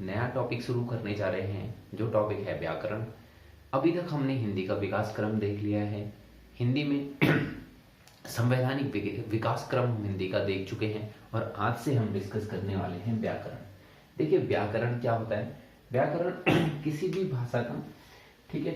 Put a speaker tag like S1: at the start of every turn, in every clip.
S1: नया टॉपिक शुरू करने जा रहे हैं, जो टॉपिक है व्याकरण। अभी तक हमने हिंदी का विकास क्रम देख लिया है। हिंदी में संवैधानिक विकास क्रम हम हिंदी का देख चुके हैं और आज से हम डिस्कस करने वाले हैं व्याकरण। देखिए व्याकरण क्या होता है। व्याकरण किसी भी भाषा का, ठीक है,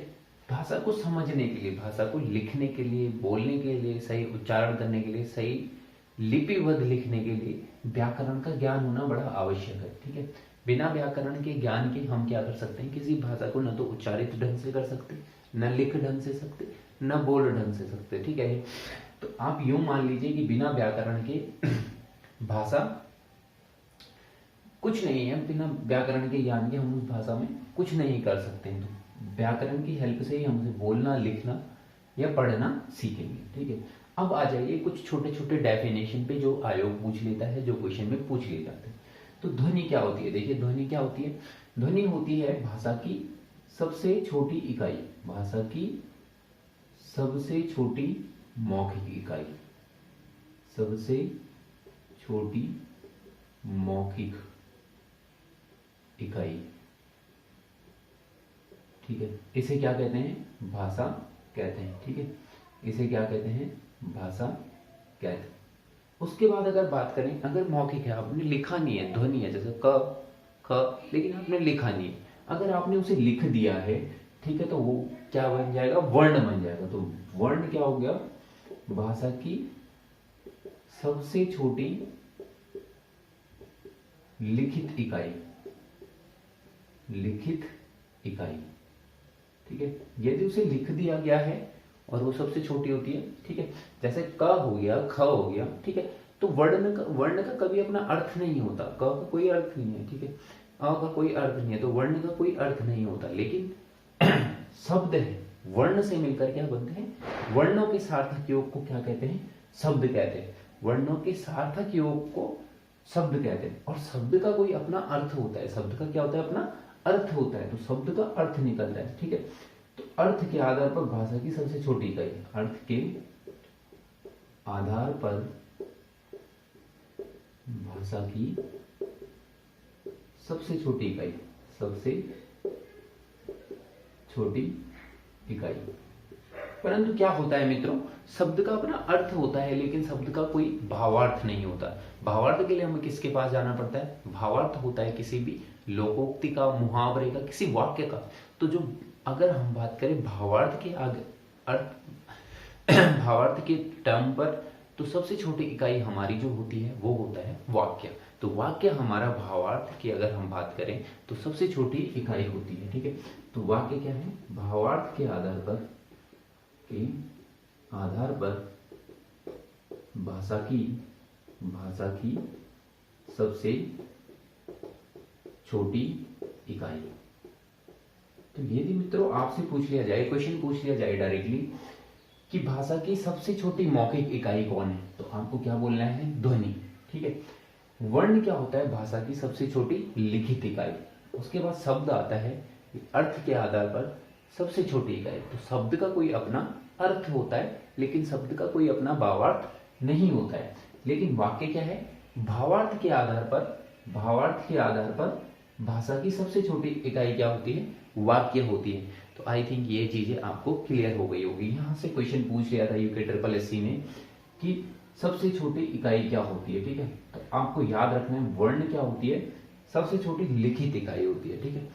S1: भाषा को समझने के लिए, भाषा को लिखने के लिए, बोलने के लिए, सही उच्चारण करने के लिए, सही लिपिबद्ध लिखने के लिए व्याकरण का ज्ञान होना बड़ा आवश्यक है। ठीक है, बिना व्याकरण के ज्ञान के हम क्या कर सकते हैं, किसी भाषा को न तो उच्चारित ढंग से कर सकते, न लिख ढंग से सकते, न बोल ढंग से सकते। ठीक है, तो आप यूं मान लीजिए कि बिना व्याकरण के भाषा कुछ नहीं है, बिना व्याकरण के ज्ञान के हम उस भाषा में कुछ नहीं कर सकते हैं। तो व्याकरण की हेल्प से ही हम उसे बोलना, लिखना या पढ़ना सीखेंगे। ठीक है, अब आ जाइए कुछ छोटे छोटे डेफिनेशन पे जो आयोग पूछ लेता है, जो क्वेश्चन में पूछ लिए जाते हैं। तो ध्वनि क्या होती है। देखिए ध्वनि क्या होती है। ध्वनि होती है भाषा की सबसे छोटी इकाई, भाषा की सबसे छोटी मौखिक इकाई, सबसे छोटी मौखिक इकाई। ठीक है, इसे क्या कहते हैं, भाषा कहते हैं। ठीक है, इसे क्या कहते हैं, भाषा कहते हैं। उसके बाद अगर बात करें, अगर मौखिक है, आपने लिखा नहीं है, ध्वनि है जैसे क ख, लेकिन आपने लिखा नहीं है, अगर आपने उसे लिख दिया है, ठीक है, तो वो क्या बन जाएगा, वर्ण बन जाएगा। तो वर्ण क्या हो गया, भाषा की सबसे छोटी लिखित इकाई, लिखित इकाई। ठीक है, यदि उसे लिख दिया गया है और वो सबसे छोटी होती है, ठीक है, जैसे क हो गया, ख हो गया, ठीक है, तो वर्ण का कभी अपना अर्थ नहीं होता। क का कोई अर्थ नहीं है, ठीक है, अ का कोई अर्थ नहीं है, तो वर्ण का कोई अर्थ नहीं होता। लेकिन शब्द है, वर्ण से मिलकर क्या बनते हैं, वर्णों के सार्थक योग को क्या कहते हैं, शब्द कहते हैं। वर्णों के सार्थक योग को शब्द कहते हैं। और शब्द का कोई अपना अर्थ होता है, शब्द का क्या होता है, अपना अर्थ होता है, तो शब्द का अर्थ निकलता है। ठीक है, तो अर्थ के आधार पर भाषा की सबसे छोटी इकाई, अर्थ के आधार पर भाषा की सबसे छोटी इकाई, सबसे छोटी इकाई। परंतु क्या होता है मित्रों, शब्द का अपना अर्थ होता है, लेकिन शब्द का कोई भावार्थ नहीं होता। भावार्थ के लिए हमें किसके पास जाना पड़ता है, भावार्थ होता है किसी भी लोकोक्ति का, मुहावरे का, किसी वाक्य का। तो जो अगर हम बात करें भावार्थ के आगे अर्थ भावार्थ के टर्म पर, तो सबसे छोटी इकाई हमारी जो होती है वो होता है वाक्य। तो वाक्य हमारा भावार्थ की अगर हम बात करें तो सबसे छोटी इकाई होती है। ठीक है, तो वाक्य क्या है, भावार्थ के आधार पर भाषा की सबसे छोटी इकाई। तो यदि मित्रों आपसे पूछ लिया जाए, क्वेश्चन पूछ लिया जाए डायरेक्टली कि भाषा की सबसे छोटी मौखिक इकाई कौन है, तो आपको क्या बोलना है, ध्वनि। ठीक है, वर्ण क्या होता है, भाषा की सबसे छोटी लिखित इकाई। उसके बाद शब्द आता है, अर्थ के आधार पर सबसे छोटी इकाई। तो शब्द का कोई अपना अर्थ होता है, लेकिन शब्द का कोई अपना भावार्थ नहीं होता है। लेकिन वाक्य क्या है, भावार्थ के आधार पर भाषा की सबसे छोटी इकाई क्या होती है, वाक्य होती है। तो आई थिंक ये चीजें आपको क्लियर हो गई होगी। यहां से क्वेश्चन पूछ लिया था यूके SSC ने कि सबसे छोटी इकाई क्या होती है। ठीक है, तो आपको याद रखना है, वर्ण क्या होती है, सबसे छोटी लिखित इकाई होती है। ठीक है,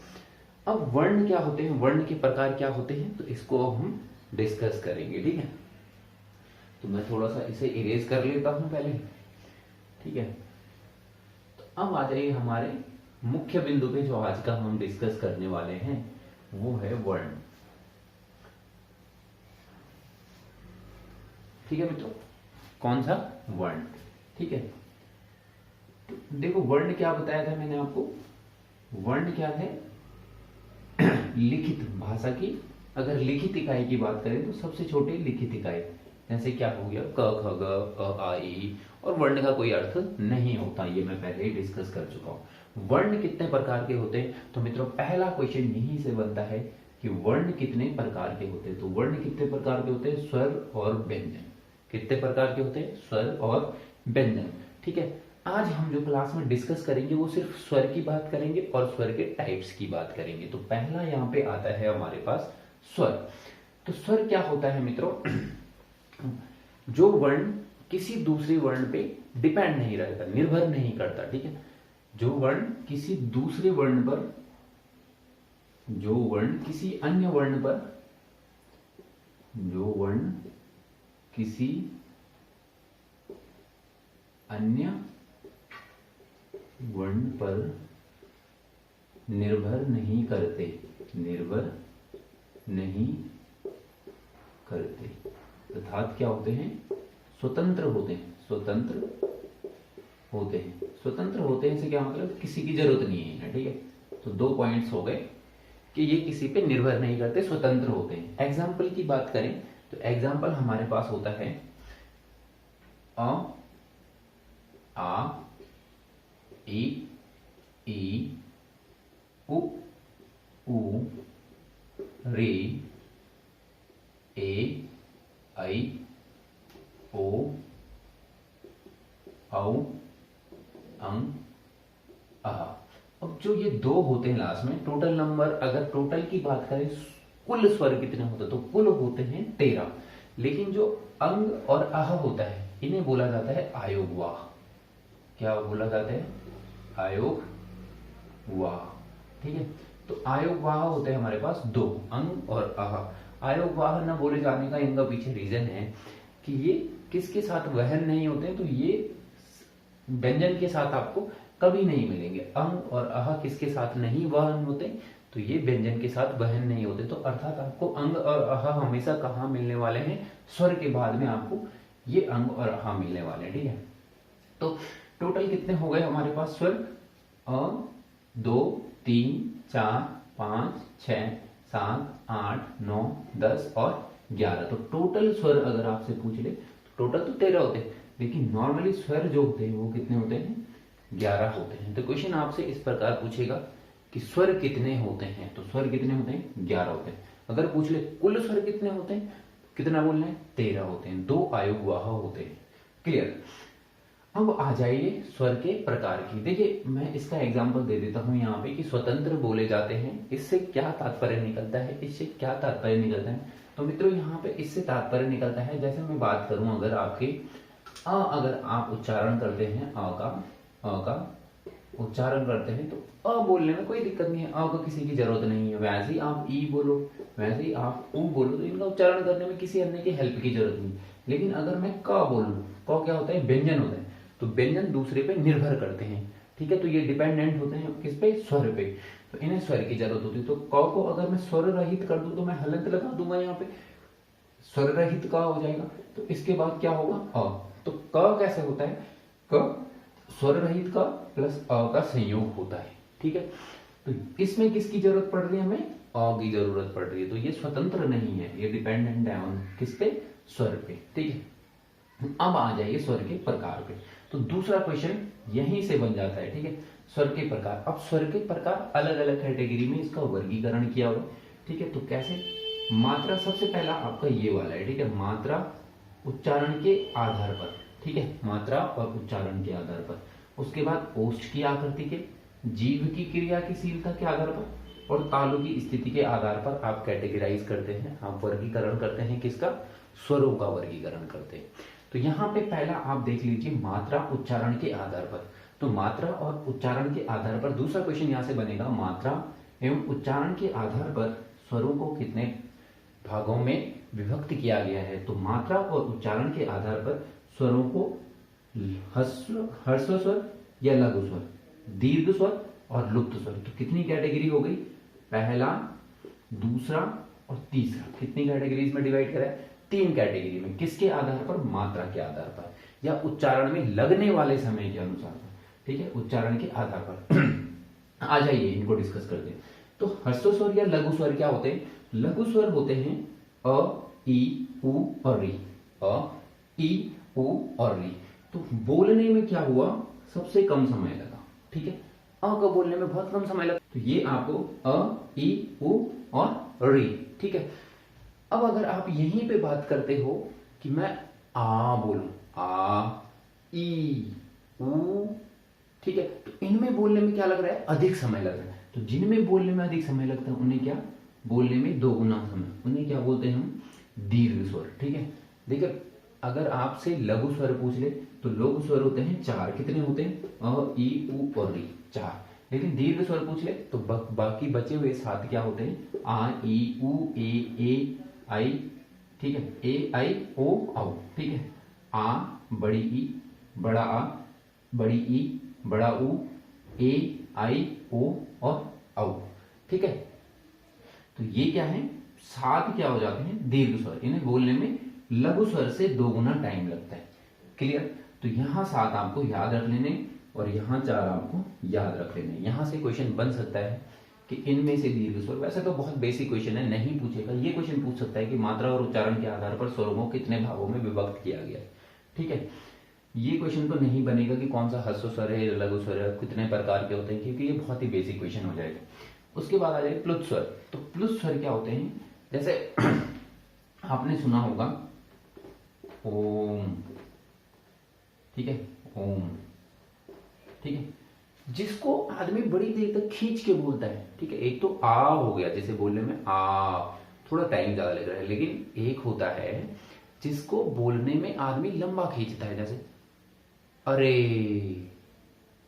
S1: अब वर्ण क्या होते हैं, वर्ण के प्रकार क्या होते हैं, तो इसको हम डिस्कस करेंगे। ठीक है, तो मैं थोड़ा सा इसे इरेज कर लेता हूं पहले। ठीक है, तो अब आ जाइए हमारे मुख्य बिंदु पे, जो आज का हम डिस्कस करने वाले हैं वो है वर्ण। ठीक है मित्रों, कौन सा, वर्ण। ठीक है, तो देखो वर्ण क्या बताया था मैंने आपको, वर्ण क्या है, लिखित, भाषा की अगर लिखित इकाई की बात करें तो सबसे छोटी लिखित इकाई। जैसे क्या हो गया, क ख ग अ आ ई, और वर्ण का कोई अर्थ नहीं होता, ये मैं पहले ही डिस्कस कर चुका हूं। वर्ण कितने प्रकार के होते हैं, तो मित्रों पहला क्वेश्चन यहीं से बनता है कि वर्ण कितने प्रकार के होते हैं। तो वर्ण कितने प्रकार के होते हैं, स्वर और व्यंजन। कितने प्रकार के होते हैं, स्वर और व्यंजन। ठीक है, आज हम जो क्लास में डिस्कस करेंगे वो सिर्फ स्वर की बात करेंगे और स्वर के टाइप्स की बात करेंगे। तो पहला यहाँ पे आता है हमारे पास स्वर। तो स्वर क्या होता है मित्रों? जो वर्ण किसी दूसरे वर्ण पे डिपेंड नहीं रहता, निर्भर नहीं करता, ठीक है। जो वर्ण किसी दूसरे वर्ण पर, जो वर्ण किसी अन्य वर्ण पर, जो वर्ण किसी अन्य वर्ण पर निर्भर नहीं करते, निर्भर नहीं करते, अर्थात क्या होते हैं? स्वतंत्र होते हैं, स्वतंत्र होते हैं। स्वतंत्र होते हैं से क्या मतलब? किसी की जरूरत नहीं है, ठीक है। तो 2 पॉइंट्स हो गए कि ये किसी पे निर्भर नहीं करते, स्वतंत्र होते हैं। एग्जाम्पल की बात करें तो एग्जाम्पल हमारे पास होता है अ, आ, ई, उ, रे, ए, ऐ, ओ, औ, अंग, आह। अब जो ये 2 होते हैं लास्ट में, टोटल नंबर अगर टोटल की बात करें कुल स्वर कितने होते हैं तो कुल होते हैं 13। लेकिन जो अंग और आह होता है इन्हें बोला जाता है आयोगवाह। क्या बोला जाता है? आयोगवाह, ठीक है। तो आयोगवाह होते हैं हमारे पास 2, अंग और आह। आयोगवाह न बोले जाने का इनका पीछे रीजन है कि ये किसके साथ वहन नहीं होते हैं, तो ये व्यंजन के साथ आपको कभी नहीं मिलेंगे। अंग और आह किसके साथ नहीं वहन होते, तो ये व्यंजन के साथ वहन नहीं होते। तो अर्थात आपको अंग और आह हमेशा कहाँ मिलने वाले हैं? स्वर के बाद में आपको ये अंग और आह मिलने वाले हैं, ठीक है। तो टोटल कितने हो गए हमारे पास स्वर? 2, 3, 4, 5, 6, 7, 8, 9, 10 और 11। तो टोटल स्वर अगर आपसे पूछ ले तो टोटल तो 13 होते हैं, लेकिन नॉर्मली स्वर जो होते हैं वो कितने होते हैं? 11 होते हैं। तो क्वेश्चन आपसे इस प्रकार पूछेगा कि स्वर कितने होते हैं, तो स्वर कितने होते हैं? 11 होते हैं। अगर पूछ ले कुल स्वर कितने होते हैं, कितना बोलना है? 13 होते हैं। 2 आयोगवाह होते हैं। क्लियर? अब आ जाइए स्वर के प्रकार की। देखिए मैं इसका एग्जांपल दे देता हूं यहाँ पे कि स्वतंत्र बोले जाते हैं। इससे क्या तात्पर्य निकलता है, इससे क्या तात्पर्य निकलता है? तो मित्रों यहाँ पे इससे तात्पर्य निकलता है, जैसे मैं बात करूं अगर आपके अगर आप उच्चारण करते हैं अ का उच्चारण करते हैं तो अ बोलने में कोई दिक्कत नहीं है, अ को किसी की जरूरत नहीं है। वैसे ही आप ई बोलो, वैसे ही आप ऊ बोलो, तो इनका उच्चारण करने में किसी अन्य की हेल्प की जरूरत नहीं। लेकिन अगर मैं क बोलूं, क क्या होता है? व्यंजन होता है। तो व्यंजन दूसरे पे निर्भर करते हैं, ठीक है। तो ये डिपेंडेंट होते हैं किस पे? स्वर पे। तो इन्हें स्वर की जरूरत होती है। तो क को अगर मैं स्वर रहित कर दूं तो मैं हलंत लगा दूंगा, यहाँ पे स्वर रहित क हो जाएगा। तो इसके बाद क्या होगा? अ। तो क कैसे होता है? क स्वर रहित का प्लस अ का संयोग होता है, ठीक है। तो इसमें किसकी जरूरत पड़ रही है? हमें अ की जरूरत पड़ रही है। तो ये स्वतंत्र नहीं है, ये डिपेंडेंट है ऑन किस पे? स्वर पे, ठीक है। अब आ जाइए स्वर के प्रकार पे। तो दूसरा क्वेश्चन यहीं से बन जाता है, ठीक है। स्वर के प्रकार। अब स्वर के प्रकार अलग अलग कैटेगरी में इसका वर्गीकरण किया हुआ है, ठीक है। तो कैसे? मात्रा सबसे पहला आपका ये वाला है, ठीक है। मात्रा उच्चारण के आधार पर, ठीक है। मात्रा और उच्चारण के आधार पर। उसके बाद ओष्ठ की आकृति के, जीभ की क्रियाशीलता के आधार पर और तालु की स्थिति के आधार पर आप कैटेगराइज करते हैं, आप वर्गीकरण करते हैं। किसका? स्वरों का वर्गीकरण करते हैं। तो यहाँ पे पहला आप देख लीजिए मात्रा उच्चारण के आधार पर। तो मात्रा और उच्चारण के आधार पर दूसरा क्वेश्चन यहाँ से बनेगा, मात्रा एवं उच्चारण के आधार पर स्वरों को कितने भागों में विभक्त किया गया है? तो मात्रा और उच्चारण के आधार पर स्वरों को ह्रस्व स्वर या लघु स्वर, दीर्घ स्वर और लुप्त स्वर। तो कितनी कैटेगरी हो गई? पहला, दूसरा और तीसरा। कितनी कैटेगरीज में डिवाइड करा है? 3 कैटेगरी में। किसके आधार पर? मात्रा के आधार पर या उच्चारण में लगने वाले समय के अनुसार, ठीक है, उच्चारण के आधार पर। आ जाइए इनको डिस्कस करते हैं। तो ह्रस्व स्वर या लघु स्वर क्या होते हैं? लघु स्वर होते हैं अ, ई, उ और री। अ, ई, उ और री। तो बोलने में क्या हुआ? सबसे कम समय लगा, ठीक है। अ को बोलने में बहुत कम समय लगा। तो ये आपको अ, ई, उ और री, ठीक है। अब अगर आप यहीं पे बात करते हो कि मैं आ बोलूं, आ, ई, उ ऊ, ठीक है। तो इनमें बोलने में क्या लग रहा है, अधिक समय लग रहा है। तो जिनमें बोलने में अधिक समय लगता है उन्हें क्या, बोलने में दोगुना समय, उन्हें क्या बोलते हैं हम, दीर्घ स्वर, ठीक है। देखिए अगर आपसे लघु स्वर पूछ ले तो लघु स्वर होते हैं 4, कितने होते हैं, अ ई उ और री, 4। लेकिन दीर्घ स्वर पूछ ले तो बाकी बचे हुए 7 क्या होते हैं, आ ई उ ए आई, ठीक है, ए आई ओ औ, ठीक है। आ बड़ी ई बड़ा आ, बड़ी ई बड़ा ऊ, ए आई ओ और औ, ठीक है। तो ये क्या है, 7 क्या हो जाते हैं, दीर्घ स्वर। इन्हें बोलने में लघु स्वर से दोगुना टाइम लगता है। क्लियर। तो यहां 7 आपको याद रख लेने और यहां 4 आपको याद रख लेने। यहां से क्वेश्चन बन सकता है कि इनमें से दीर्घ स्वर, वैसे तो बहुत बेसिक क्वेश्चन है, नहीं पूछेगा। ये क्वेश्चन पूछ सकता है कि मात्रा और उच्चारण के आधार पर स्वरों को कितने भागों में विभक्त किया गया है, ठीक है। ये क्वेश्चन तो नहीं बनेगा कि कौन सा ह्रस्व स्वर है, लघु स्वर है, कितने प्रकार के होते हैं, क्योंकि ये बहुत ही बेसिक क्वेश्चन हो जाएगा। उसके बाद आ जाए प्लुत स्वर। तो प्लुत स्वर क्या होते हैं, जैसे आपने सुना होगा ओम, ठीक है, ओम, ठीक है, जिसको आदमी बड़ी देर तक खींच के बोलता है, ठीक है। एक तो आ हो गया, जैसे बोलने में आ, थोड़ा टाइम ज्यादा लग रहा है। लेकिन एक होता है जिसको बोलने में आदमी लंबा खींचता है, जैसे अरे,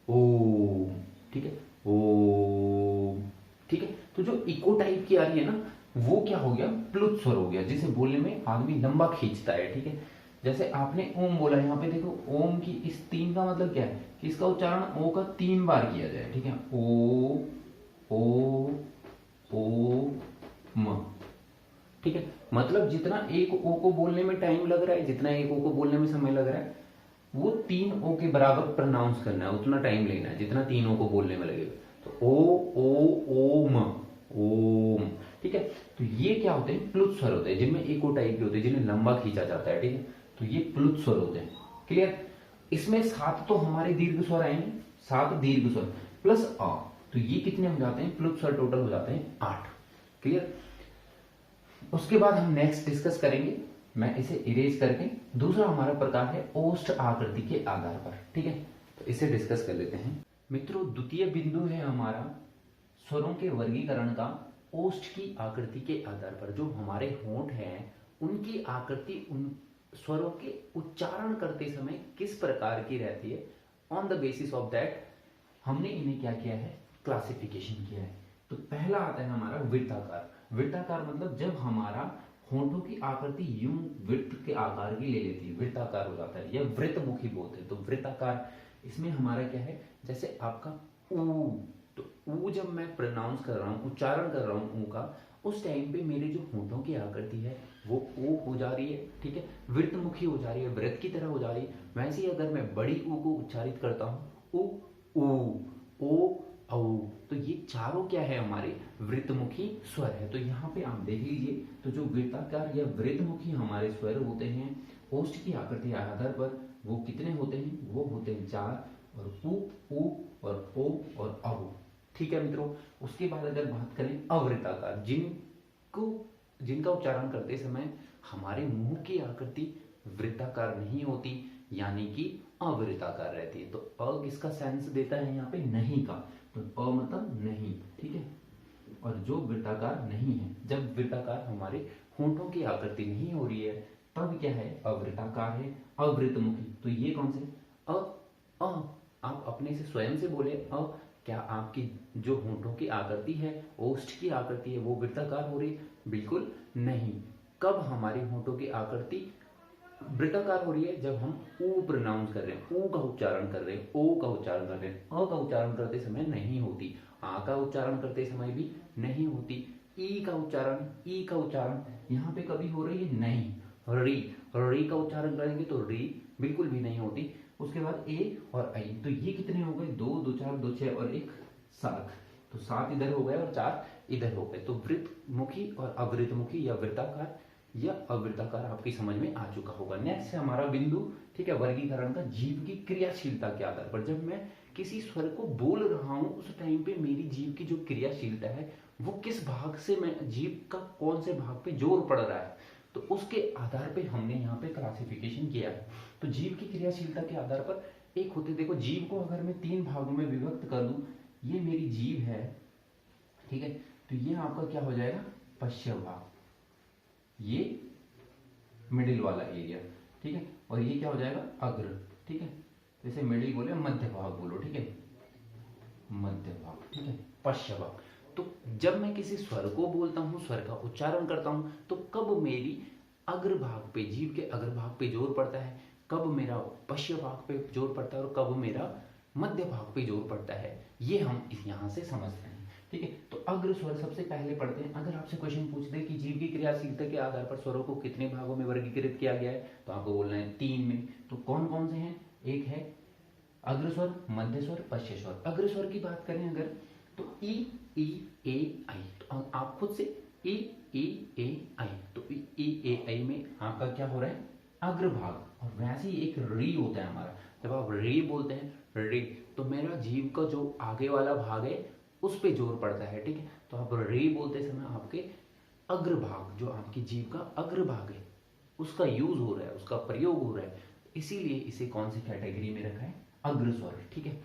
S1: ओम, ठीक है, ओम, ठीक है। तो जो इको टाइप की आ रही है ना, वो क्या हो गया, प्लुत स्वर हो गया, जिसे बोलने में आदमी लंबा खींचता है, ठीक है। जैसे आपने ओम बोला, यहाँ पे देखो ओम की इस 3 का मतलब क्या है कि इसका उच्चारण ओ का 3 बार किया जाए, ठीक है। ओ म, ठीक है। मतलब जितना एक ओ को बोलने में टाइम लग रहा है, जितना एक ओ को बोलने में समय लग रहा है, वो 3 ओ के बराबर प्रोनाउंस करना है, उतना टाइम लेना है जितना 3 ओ को बोलने में लगेगा। तो ओम, ओम, ठीक है। तो ये क्या होते हैं, प्लुत स्वर होते हैं, जिनमें इको टाइप के होते हैं, जिन्हें लंबा खींचा जाता है, ठीक है। तो ये प्लुत स्वर होते हैं। क्लियर। इसमें 7 तो हमारे दीर्घ स्वर आएंगे, 7 दीर्घ स्वर प्लस अ, तो ये कितने हो जाते हैं, प्लुत स्वर टोटल हो जाते हैं 8। क्लियर। उसके बाद हम नेक्स्ट डिस्कस करेंगे, मैं इसे इरेज करके, दूसरा हमारा प्रकार है ओष्ठ आकृति के आधार पर, ठीक है। तो इसे डिस्कस कर लेते हैं मित्रों। द्वितीय बिंदु है हमारा स्वरों के वर्गीकरण का ओष्ठ की आकृति के आधार पर। जो हमारे होंठ हैं उनकी आकृति उन स्वरों के उच्चारण करते समय किस प्रकार की रहती है, on the basis of that हमने इन्हें क्या किया है, क्लासिफिकेशन किया है। तो पहला आता है हमारा वृत्ताकार। वृत्ताकार मतलब जब हमारा होंठों की आकृति यूं वृत्त के आकार की ले लेती है, वृत्ताकार हो जाता है, या वृत्तमुखी बोलते हैं। तो वृत्ताकार, इसमें हमारा क्या है, जैसे आपका ऊ, तो ऊ जब मैं प्रोनाउंस कर रहा हूँ, उच्चारण कर रहा हूँ ऊ का, उस टाइम पे मेरे जो होंठों की आकृति है वो ओ हो जा रही है, ठीक है, वृत्तमुखी हो जा रही है, वृत्त की तरह हो जा रही है। वैसे ही अगर मैं बड़ी ऊ को उच्चारित करता हूँ, ऊ, ऊ, ओ, औ, तो ये चारों क्या है, हमारे वृत्तमुखी स्वर है। तो यहाँ पे आप देख लीजिए, तो जो वृत्ताकार या वृत्तमुखी हमारे स्वर होते हैं ओष्ठ की आकृति के आधार पर, वो कितने होते हैं, वो होते हैं 4, और ऊ और ओ और औ, ठीक है मित्रों। उसके बाद अगर बात करें अवृत्ताकार, जिनका उच्चारण करते समय हमारे मुंह की आकृति वृत्ताकार नहीं होती, यानी कि अवृत्ताकार रहती है। तो अ किसका सेंस देता है यहाँ पे, नहीं का, तो अ मतलब नहीं, ठीक है। और जो वृत्ताकार नहीं है, जब वृत्ताकार हमारे होंठों की आकृति नहीं हो रही है, तब क्या है, अवृत्ताकार है, अवृत्तमुखी। तो ये कौन से, अ, आप अपने से स्वयं से बोले अ, क्या आपकी जो होंठों की आकृति है, ओष्ठ की आकृति है, वो वृत्ताकार हो रही है, बिल्कुल नहीं। कब हमारी होंठों की आकृति वृत्ताकार हो रही है, जब हम ऊ प्रोनाउंस कर रहे हैं, ऊ का उच्चारण कर रहे हैं, ओ का उच्चारण कर रहे हैं, अ का उच्चारण करते समय नहीं होती, आ का उच्चारण करते समय भी नहीं होती, ई का उच्चारण यहाँ पे कभी हो रही है, नहीं। री का उच्चारण करेंगे तो री बिल्कुल भी नहीं होती। उसके बाद ए और आई, तो ये कितने हो गए, 2, 2, 4, 2, 6 और 1, 7। तो 7 इधर हो गए और 4 इधर हो गए। तो वृत्तमुखी और अवृत्तमुखी या वृत्ताकार या अवृत्ताकार आपकी समझ में आ चुका होगा। नेक्स्ट है हमारा बिंदु, ठीक है, वर्गीकरण का जीव की क्रियाशीलता के आधार पर। जब मैं किसी स्वर को बोल रहा हूं, उस टाइम पे मेरी जीव की जो क्रियाशीलता है, वो किस भाग से, मैं जीव का कौन से भाग पे जोर पड़ रहा है, तो उसके आधार पे हमने यहाँ पे क्लासिफिकेशन किया है। तो जीव की क्रियाशीलता के आधार पर एक होते, देखो जीव को अगर मैं 3 भागों में विभक्त कर दूं, ये मेरी जीव है, ठीक है, तो ये आपका क्या हो जाएगा, पश्य भाग, ये मिडिल वाला एरिया, ठीक है, और ये क्या हो जाएगा, अग्र, ठीक है, जैसे मिडिल बोले मध्य भाग बोलो, ठीक है, मध्य भाग, ठीक है, पश्य भाग। तो जब मैं किसी स्वर को बोलता हूं, स्वर का उच्चारण करता हूं, तो कब मेरी अग्रभाग पे, जीव के अग्रभाग पे जोर पड़ता है, कब मेरा पश्य भाग पे जोर पड़ता है, और कब मेरा मध्य भाग पे जोर पड़ता है, ये हम यहां से समझते हैं, ठीक है। तो अग्र स्वर सबसे पहले पढ़ते हैं। अगर आपसे क्वेश्चन पूछ दे कि जीव की क्रियाशीलता के आधार पर स्वरों को कितने भागों में वर्गीकृत किया गया है, तो आपको बोलना है 3 में। तो कौन कौन से हैं, एक है अग्र स्वर, मध्य स्वर, पश्य स्वर। अग्र स्वर की बात करें अगर, तो ई ए आई, तो आप खुद से ई ए आई, तो ई ए आई में आपका क्या हो रहा है, अग्रभाग। और वैसे ही एक री होता है हमारा, जब आप री बोलते हैं री, तो मेरा जीव का जो आगे वाला भाग है उस पे जोर पड़ता है, ठीक है। तो आप री बोलते समय आपके अग्रभाग, जो आपकी जीव का अग्रभाग है, उसका यूज हो रहा है, उसका प्रयोग हो रहा है, इसीलिए इसे कौन सी कैटेगरी में रखा है, अग्र स्वर, ठीक है।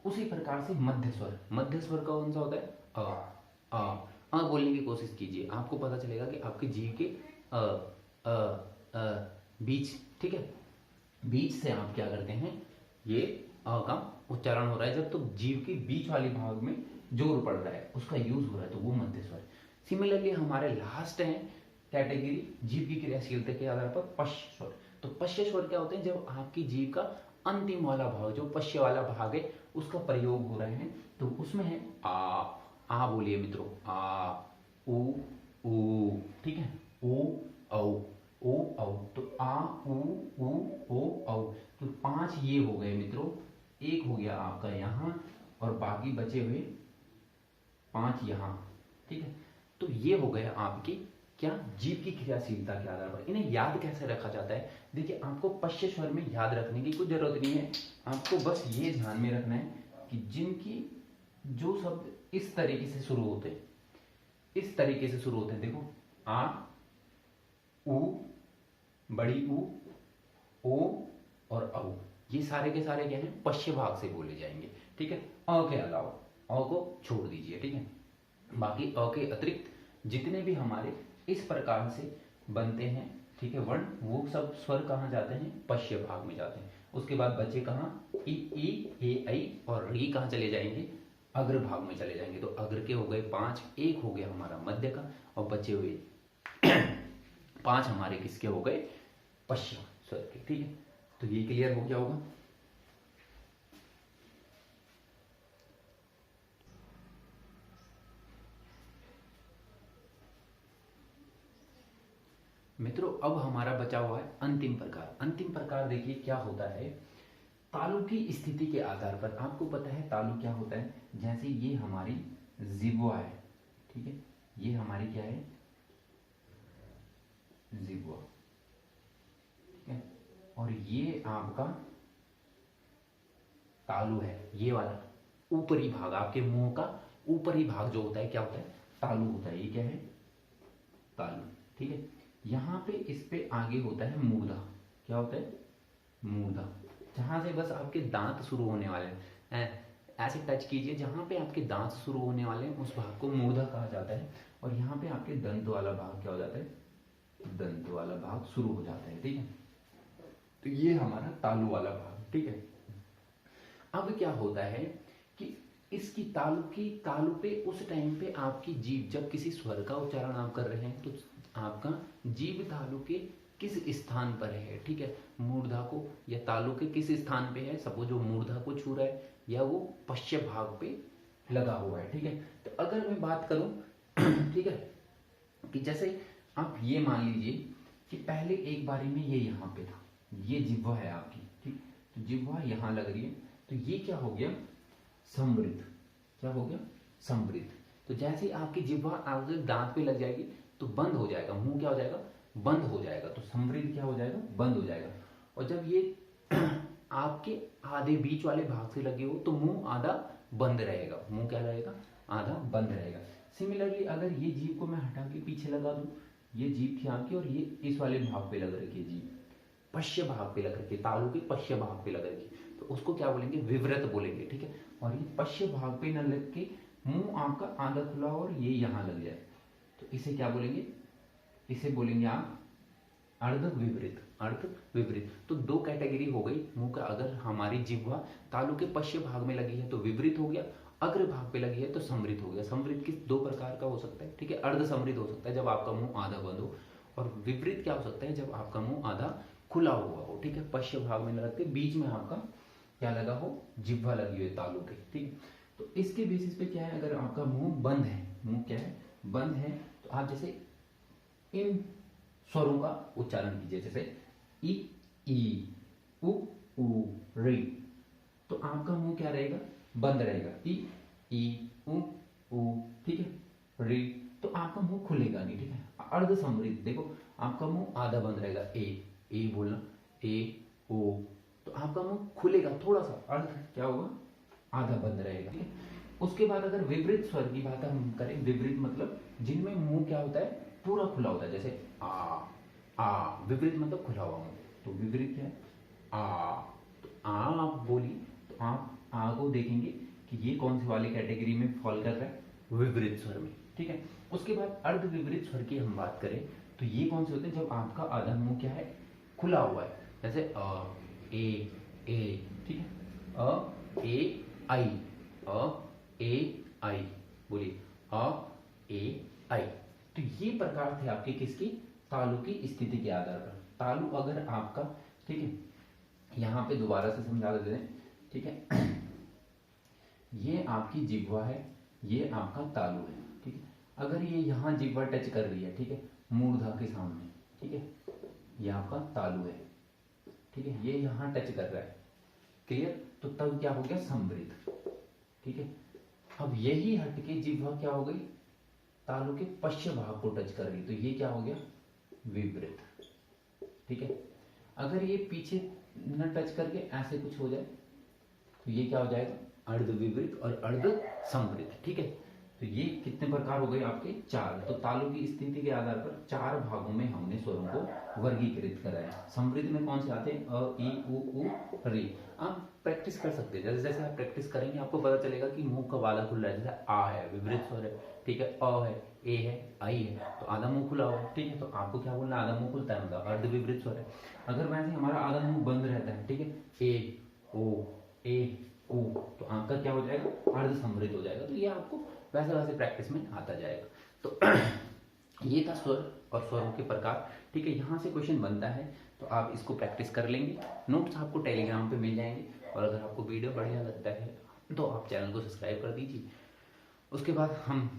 S1: उसी प्रकार से मध्य स्वर, मध्य स्वर का कौन सा होता है, आ बोलने की कोशिश कीजिए, आपको पता चलेगा कि आपके जीव के बीच, ठीक है, बीच से आप क्या करते हैं, ये अ का उच्चारण हो रहा है, जब तो जीव के बीच वाले भाग में जोर पड़ रहा है, उसका यूज हो रहा है, तो वो मध्य स्वर। सिमिलरली हमारे लास्ट है कैटेगरी जीव की क्रियाशीलता के आधार पर पश्य स्वर। तो पश्य स्वर क्या होते हैं, जब आपकी जीव का अंतिम वाला भाग, जो पश्य वाला भाग है, उसका प्रयोग हो रहे हैं, तो उसमें है आ बोलिए मित्रों, आ उ, ठीक है, ओ औ, तो आ ओ औ, तो 5 ये हो गए मित्रों, एक हो गया आपका यहां, और बाकी बचे हुए 5 यहां, ठीक है। तो ये हो गया आपकी क्या, जीव की क्रियाशीलता के आधार पर। इन्हें याद कैसे रखा जाता है, देखिए आपको पश्य स्वर में याद रखने की कोई जरूरत नहीं है, आपको बस ये ध्यान में रखना है कि जिनकी जो शब्द इस तरीके से शुरू होते हैं, इस तरीके से शुरू होते हैं, देखो आ उ, बड़ी उ, ओ और औ, ये सारे के सारे क्या हैं, पश्य भाग से बोले जाएंगे, ठीक है। अ के अलावा, अ को छोड़ दीजिए, ठीक है, बाकी अ के अतिरिक्त जितने भी हमारे इस प्रकार से बनते हैं, ठीक है, वर्ण, वो सब स्वर कहाँ जाते हैं, पश्य भाग में जाते हैं। उसके बाद बचे कहाँ, ई ए आई और री कहाँ चले जाएंगे, अग्र भाग में चले जाएंगे। तो अग्र के हो गए 5, एक हो गया हमारा मध्य का, और बचे हुए 5 हमारे किसके हो गए, पश्य स्वर के, ठीक है। तो ये क्लियर हो गया होगा। मित्रों अब हमारा बचा हुआ है अंतिम प्रकार। अंतिम प्रकार देखिए क्या होता है, तालु की स्थिति के आधार पर। आपको पता है तालु क्या होता है, जैसे ये हमारी जिह्वा है, ठीक है, ये हमारी क्या है, जिह्वा, ठीक है, और ये आपका तालु है, ये वाला ऊपरी भाग, आपके मुंह का ऊपरी भाग जो होता है क्या होता है, तालु होता है। ये क्या है, तालु, ठीक है। यहां पे इस पे आगे होता है मूर्धा, क्या होता है, मूर्धा, जहां से बस आपके दांत शुरू होने वाले हैं, ऐसे टच कीजिए, जहां पे आपके दांत शुरू होने वाले हैं उस भाग को मूर्धा कहा जाता है। और यहाँ पे आपके दंत वाला भाग क्या हो जाता है, दंत वाला भाग शुरू हो जाता है, ठीक है। तो ये हमारा तालु वाला भाग, ठीक है। अब क्या होता है कि इसकी तालु पे उस टाइम पे आपकी जीभ, जब किसी स्वर का उच्चारण आप कर रहे हैं, तो आपका जीभ तालु के किस स्थान पर है, ठीक है, मूर्धा को या तालु के किस स्थान पे है, सपोज वो मूर्धा को छू रहा है या वो पश्य भाग पे लगा हुआ है, ठीक है। तो अगर मैं बात करूं ठीक है, कि जैसे आप ये मान लीजिए कि पहले एक बारी में ये यहां पे था, ये जिह्वा है आपकी, ठीक, तो जिह्वा यहां लग रही है, तो ये क्या हो गया, समृद्ध, क्या हो गया, समृद्ध। तो जैसे आपकी जिह्वा आपके दांत पे लग जाएगी तो बंद हो जाएगा, मुंह क्या हो जाएगा, बंद हो जाएगा, तो समृद्ध क्या हो जाएगा, बंद हो जाएगा। और जब ये आपके आधे बीच वाले भाग से लगे हो तो मुंह आधा बंद रहेगा, मुंह क्या रहेगा, आधा बंद रहेगा। सिमिलरली अगर ये जीभ को मैं हटा के पीछे लगा दूं, ये जीभ थी आपकी और ये इस वाले भाग पे लग रखी है जीभ, पश्य भाग पे लग रखी है, तालु के पश्य भाग पे लग रखी है, तो उसको क्या बोलेंगे, विवृत बोलेंगे, ठीक है। और ये पश्च भाग पे न लग के मुंह आपका आधा खुला हो और ये यहां लग जाए, तो इसे क्या बोलेंगे, इसे बोलेंगे आप अर्ध विवृत, अर्ध विवृत। तो दो कैटेगरी हो गई मुंह का, अगर हमारी जिह्वा तालु के पश्च भाग में लगी है तो विवृत हो गया, अग्र भाग पे लगी है तो समृत हो गया। समृत किस दो प्रकार का हो सकता है, ठीक है। अर्ध समृत हो सकता है जब आपका मुंह आधा बंद हो, और विवृत क्या हो सकता है जब आपका मुंह आधा खुला हुआ हो, ठीक है। पश्च भाग में लग के बीच में आपका क्या लगा हो, जिह्वा लगी हो तालु के, ठीक है। तो इसके बेसिस पे क्या है, अगर आपका मुंह बंद है, मुंह क्या है, बंद है, तो आप जैसे इन स्वरों का उच्चारण कीजिए, जैसे इ, ई, उ, री, तो आपका मुंह क्या रहेगा, बंद रहेगा, इ, ई, उ, ठीक है। री, तो आपका मुंह खुलेगा नहीं, ठीक है। अर्ध समृद्ध, देखो आपका मुंह आधा बंद रहेगा, ए बोलना, ए, ओ, तो आपका मुंह खुलेगा थोड़ा सा, अर्ध क्या होगा, आधा बंद रहेगा, ठीक है। उसके बाद अगर विपरीत स्वर की बात हम करें, विपरीत मतलब जिनमें मुंह क्या होता है, पूरा खुला होता है, जैसे आ, विपरीत मतलब खुला हुआ मुंह, तो विपरीत क्या है, आ, तो आ आप बोली तो आप आ को देखेंगे कि ये कौन से वाले कैटेगरी में फॉल कर रहा है, विपरीत स्वर में, ठीक है। उसके बाद अर्ध विपरीत स्वर की हम बात करें तो ये कौन से होते हैं, जब आपका आधा मुंह क्या है, खुला हुआ है, जैसे अ, ए, ठीक है, अ, ए, आई, अ, ए, आई, बोलिए अ, ए, आई। तो ये प्रकार थे आपके किसकी, तालु की स्थिति के आधार पर। तालु अगर आपका, ठीक है, यहां पे दोबारा से समझा देते हैं, ठीक है। ये आपकी जिह्वा है, ये आपका तालु है, ठीक है। अगर ये यहां जिह्वा टच कर रही है, ठीक है, मूर्धा के सामने, ठीक है, ये आपका तालु है, ठीक है, ये यहां टच कर रहा है, क्लियर। तो तब क्या हो गया, समृद्ध, ठीक है। अब यही हटके जिह्वा क्या हो गई, तालु के पश्च भाग को टच कर रही, तो ये क्या हो गया, विपरीत, ठीक है। अगर ये पीछे न टच करके ऐसे कुछ हो जाए तो ये क्या हो जाएगा, अर्ध विपरीत और अर्ध समृद्ध, ठीक है। तो ये कितने प्रकार हो गए आपके, चार। तो तालु की स्थिति के आधार पर चार भागों में हमने स्वरों को वर्गीकृत करा है। समृद्ध में कौन से आते हैं, अ, ई, उ, री। आप प्रैक्टिस कर सकते हैं, जैसे जैसे आप प्रैक्टिस करेंगे आपको पता चलेगा कि मुंह कब आधा खुल रहा है। जैसे आ है, विपरीत स्वर है, ठीक है, अ है, ए है, आई है, तो आधा मुंह खुला हुआ है, ठीक है। तो आपको क्या बोलना, आधा मुंह खुलता है मतलब अर्ध विपरीत स्वर है। अगर वैसे हमारा आधा मुंह बंद रहता है, ठीक है, ए, ओ, तो आपका क्या हो जाएगा, अर्ध समृद्ध हो जाएगा। तो ये आपको वैसे वैसे प्रैक्टिस में आता जाएगा। तो ये था स्वर और स्वरों के प्रकार, ठीक है। यहाँ से क्वेश्चन बनता है तो आप इसको प्रैक्टिस कर लेंगे। नोट्स आपको टेलीग्राम पे मिल जाएंगे, और अगर आपको वीडियो बढ़िया लगता है तो आप चैनल को सब्सक्राइब कर दीजिए। उसके बाद हम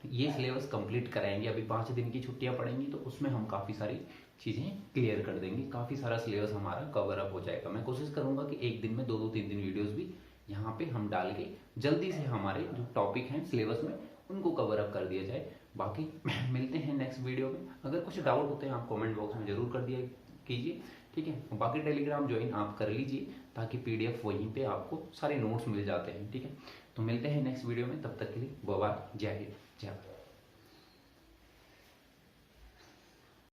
S1: ये सिलेबस कंप्लीट कराएंगे। अभी 5 दिन की छुट्टियां पड़ेंगी तो उसमें हम काफ़ी सारी चीज़ें क्लियर कर देंगे, काफ़ी सारा सिलेबस हमारा कवर अप हो जाएगा। मैं कोशिश करूंगा कि एक दिन में 2-3 वीडियोस भी यहाँ पे हम डाल के जल्दी से हमारे जो टॉपिक हैं सिलेबस में उनको कवर अप कर दिया जाए। बाकी मिलते हैं नेक्स्ट वीडियो में। अगर कुछ डाउट होते हैं आप कमेंट बॉक्स में जरूर कर दिया कीजिए, ठीक है। बाकी टेलीग्राम ज्वाइन आप कर लीजिए ताकि PDF वहीं पे आपको सारे नोट्स मिल जाते हैं, ठीक है। तो मिलते हैं नेक्स्ट वीडियो में, तब तक के लिए बाय बाय, जय हिंद, जय भारत।